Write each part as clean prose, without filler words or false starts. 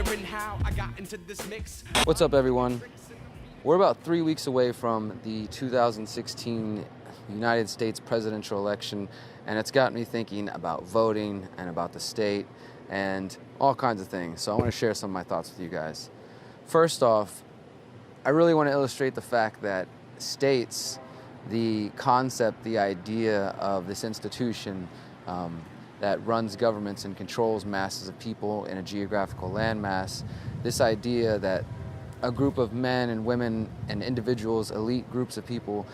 wondering how I got into this mix. What's up, everyone? We're about 3 weeks away from the 2016 United States presidential election, and it's got me thinking about voting and about the state and all kinds of things. So I want to share some of my thoughts with you guys. First off, I really want to illustrate the fact that states, the concept, the idea of this institution that runs governments and controls masses of people in a geographical landmass, this idea that a group of men and women and individuals, elite groups of people,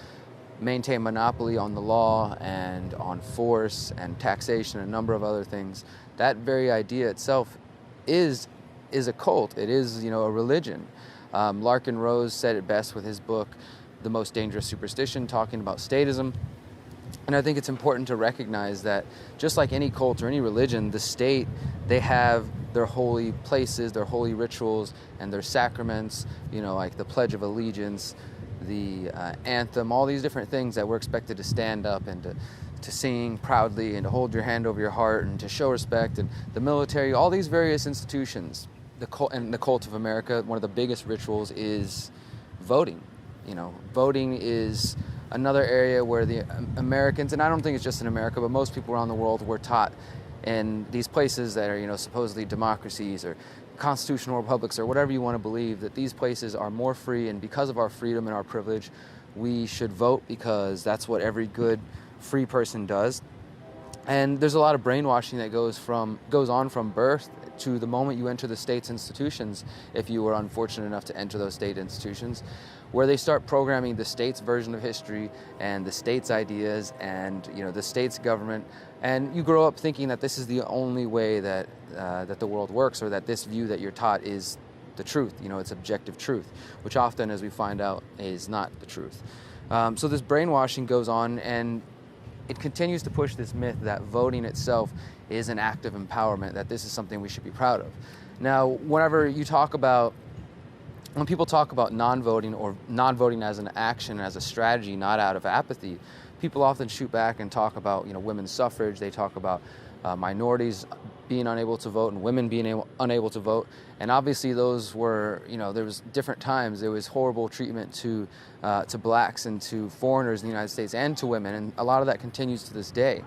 maintain monopoly on the law and on force and taxation and a number of other things. That very idea itself is a cult. It is, a religion. Larkin Rose said it best with his book, The Most Dangerous Superstition, talking about statism. And I think it's important to recognize that just like any cult or any religion, the state, they have their holy places, their holy rituals, and their sacraments, like the Pledge of Allegiance, the anthem, all these different things that we're expected to stand up and to sing proudly and to hold your hand over your heart and to show respect, and the military, all these various institutions. The cult of America, one of the biggest rituals is voting. Voting is another area where the Americans, and I don't think it's just in America, but most people around the world were taught in these places that are, supposedly democracies or constitutional republics or whatever you want to believe, that these places are more free, and because of our freedom and our privilege, we should vote because that's what every good free person does. And there's a lot of brainwashing that goes on from birth to the moment you enter the state's institutions, if you were unfortunate enough to enter those state institutions, where they start programming the state's version of history and the state's ideas and the state's government, and you grow up thinking that this is the only way that the world works, or that this view that you're taught is the truth. It's objective truth, which often, as we find out, is not the truth. So this brainwashing goes on, and it continues to push this myth that voting itself is an act of empowerment, that this is something we should be proud of. Now, when people talk about non-voting, or non-voting as an action, as a strategy, not out of apathy, people often shoot back and talk about, women's suffrage. They talk about minorities being unable to vote and women being unable to vote. And obviously those were, there was different times. There was horrible treatment to blacks and to foreigners in the United States and to women. And a lot of that continues to this day.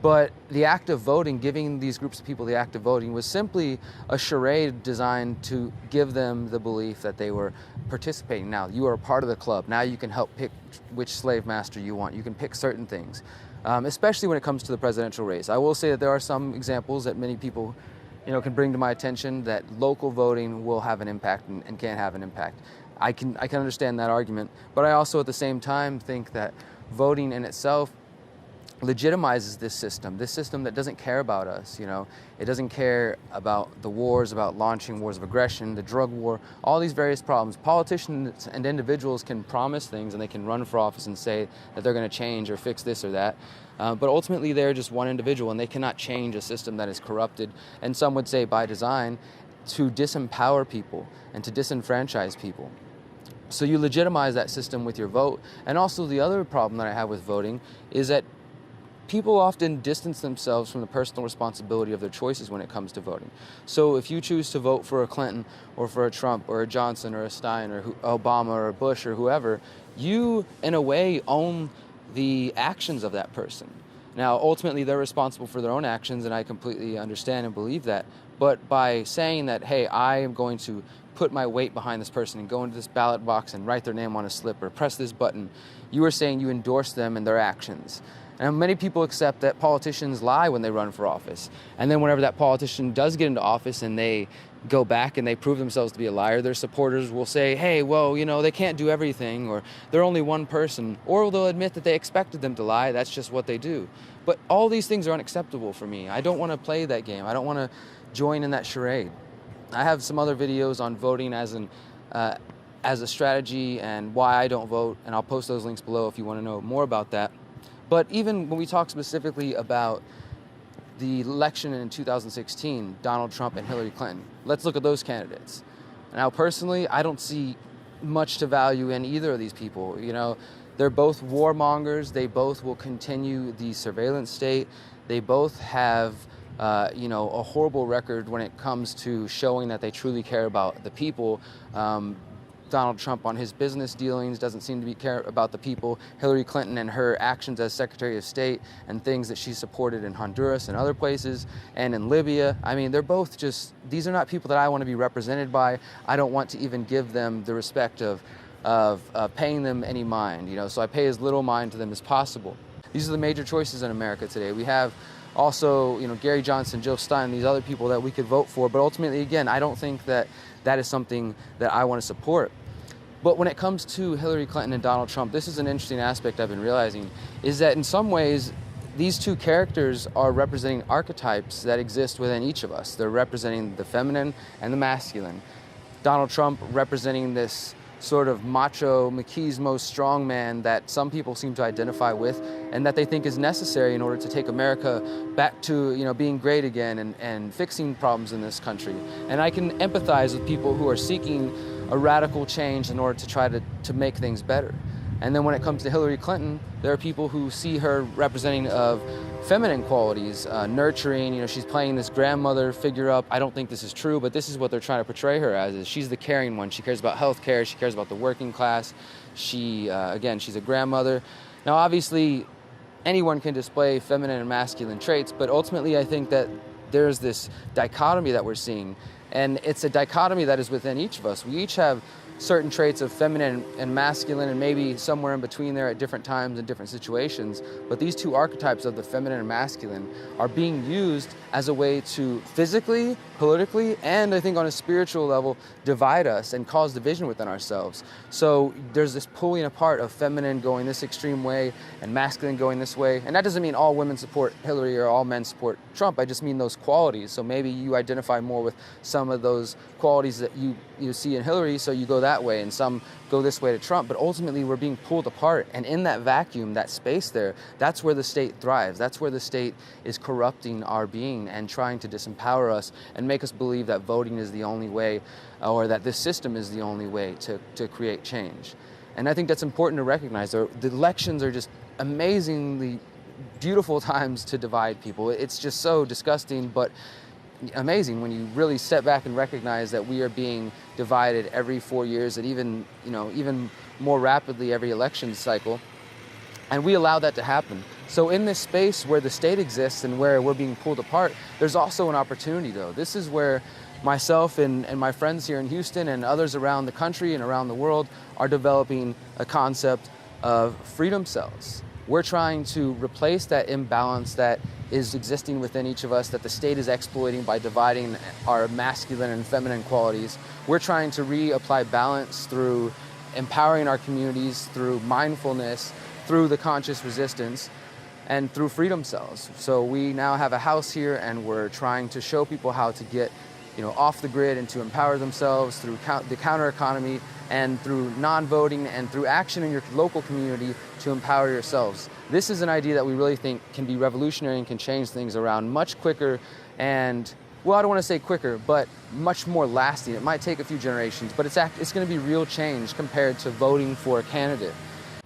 But the act of voting, giving these groups of people the act of voting, was simply a charade designed to give them the belief that they were participating. Now, you are a part of the club. Now you can help pick which slave master you want. You can pick certain things, especially when it comes to the presidential race. I will say that there are some examples that many people can bring to my attention that local voting will have an impact and can have an impact. I can understand that argument, but I also at the same time think that voting in itself legitimizes this system that doesn't care about us. It doesn't care about the wars, about launching wars of aggression, the drug war, all these various problems. Politicians and individuals can promise things, and they can run for office and say that they're going to change or fix this or that, but ultimately they're just one individual, and they cannot change a system that is corrupted, and some would say by design, to disempower people and to disenfranchise people. So you legitimize that system with your vote. And also the other problem that I have with voting is that people often distance themselves from the personal responsibility of their choices when it comes to voting. So if you choose to vote for a Clinton or for a Trump or a Johnson or a Stein or Obama or a Bush or whoever, you, in a way, own the actions of that person. Now, ultimately, they're responsible for their own actions, and I completely understand and believe that. But by saying that, hey, I am going to put my weight behind this person and go into this ballot box and write their name on a slip or press this button, you are saying you endorse them and their actions. And many people accept that politicians lie when they run for office. And then whenever that politician does get into office and they go back and they prove themselves to be a liar, their supporters will say, hey, well, they can't do everything, or they're only one person, or they'll admit that they expected them to lie. That's just what they do. But all these things are unacceptable for me. I don't want to play that game. I don't want to join in that charade. I have some other videos on voting as a strategy and why I don't vote, and I'll post those links below if you want to know more about that. But even when we talk specifically about the election in 2016, Donald Trump and Hillary Clinton, let's look at those candidates. Now, personally, I don't see much to value in either of these people. They're both warmongers. They both will continue the surveillance state. They both have a horrible record when it comes to showing that they truly care about the people. Donald Trump on his business dealings doesn't seem to care about the people. Hillary Clinton and her actions as Secretary of State and things that she supported in Honduras and other places and in Libya. I mean, they're both these are not people that I want to be represented by. I don't want to even give them the respect of paying them any mind, so I pay as little mind to them as possible. These are the major choices in America today. We have also, Gary Johnson, Joe Stein, these other people that we could vote for, but ultimately, again, I don't think that is something that I want to support. But when it comes to Hillary Clinton and Donald Trump, this is an interesting aspect I've been realizing, is that in some ways, these two characters are representing archetypes that exist within each of us. They're representing the feminine and the masculine. Donald Trump representing this sort of macho, machismo strongman that some people seem to identify with and that they think is necessary in order to take America back to being great again and fixing problems in this country. And I can empathize with people who are seeking a radical change in order to try to make things better. And then when it comes to Hillary Clinton, there are people who see her representing of feminine qualities, nurturing, she's playing this grandmother figure up. I don't think this is true, but this is what they're trying to portray her as, is she's the caring one. She cares about health care, she cares about the working class. Again, she's a grandmother. Now, obviously, anyone can display feminine and masculine traits, but ultimately I think that there's this dichotomy that we're seeing, and it's a dichotomy that is within each of us. We each have certain traits of feminine and masculine, and maybe somewhere in between there at different times and different situations. But these two archetypes of the feminine and masculine are being used as a way to physically, politically, and I think on a spiritual level, divide us and cause division within ourselves. So there's this pulling apart of feminine going this extreme way and masculine going this way. And that doesn't mean all women support Hillary or all men support Trump. I just mean those qualities. So maybe you identify more with some of those qualities that you see in Hillary, so you go that way, and some go this way to Trump. But ultimately, we're being pulled apart. And in that vacuum, that space there, that's where the state thrives. That's where the state is corrupting our being and trying to disempower us and make us believe that voting is the only way, or that this system is the only way to create change. And I think that's important to recognize. The elections are just amazingly beautiful times to divide people. It's just so disgusting, but amazing when you really step back and recognize that we are being divided every 4 years, and even more rapidly every election cycle, and we allow that to happen. So in this space where the state exists and where we're being pulled apart, there's also an opportunity, though. This is where myself and my friends here in Houston and others around the country and around the world are developing a concept of freedom cells. We're trying to replace that imbalance that is existing within each of us, that the state is exploiting by dividing our masculine and feminine qualities. We're trying to reapply balance through empowering our communities, through mindfulness, through the conscious resistance, and through freedom cells. So we now have a house here, and we're trying to show people how to get off the grid and to empower themselves through the counter economy and through non-voting and through action in your local community to empower yourselves. This is an idea that we really think can be revolutionary and can change things around much quicker and, well, I don't want to say quicker, but much more lasting. It might take a few generations, but it's going to be real change compared to voting for a candidate.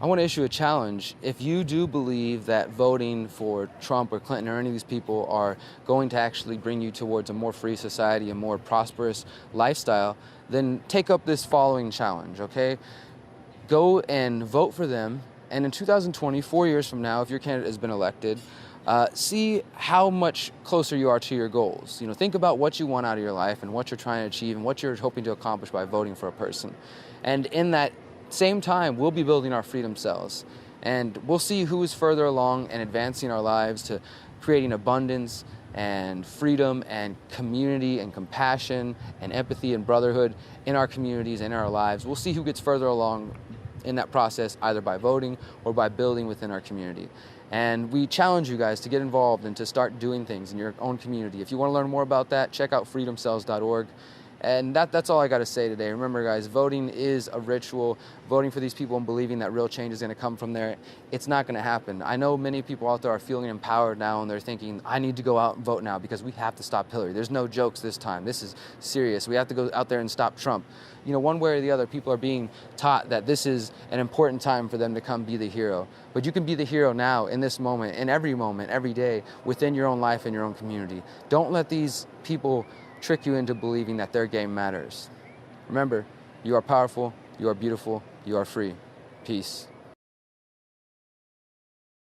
I want to issue a challenge. If you do believe that voting for Trump or Clinton or any of these people are going to actually bring you towards a more free society, a more prosperous lifestyle, then take up this following challenge, okay? Go and vote for them, and in 2020, 4 years from now, if your candidate has been elected, see how much closer you are to your goals. Think about what you want out of your life and what you're trying to achieve and what you're hoping to accomplish by voting for a person. And in that same time, we'll be building our freedom cells, and we'll see who is further along and advancing our lives to creating abundance and freedom and community and compassion and empathy and brotherhood in our communities and in our lives. We'll see who gets further along in that process, either by voting or by building within our community. And we challenge you guys to get involved and to start doing things in your own community. If you want to learn more about that, check out freedomcells.org. And that's all I got to say today. Remember, guys, voting is a ritual. Voting for these people and believing that real change is going to come from there, it's not going to happen. I know many people out there are feeling empowered now, and they're thinking, I need to go out and vote now because we have to stop Hillary. There's no jokes this time. This is serious. We have to go out there and stop Trump. You know, one way or the other, people are being taught that this is an important time for them to come be the hero. But you can be the hero now, in this moment, every day, within your own life and your own community. Don't let these people trick you into believing that their game matters. Remember, you are powerful, you are beautiful, you are free. Peace.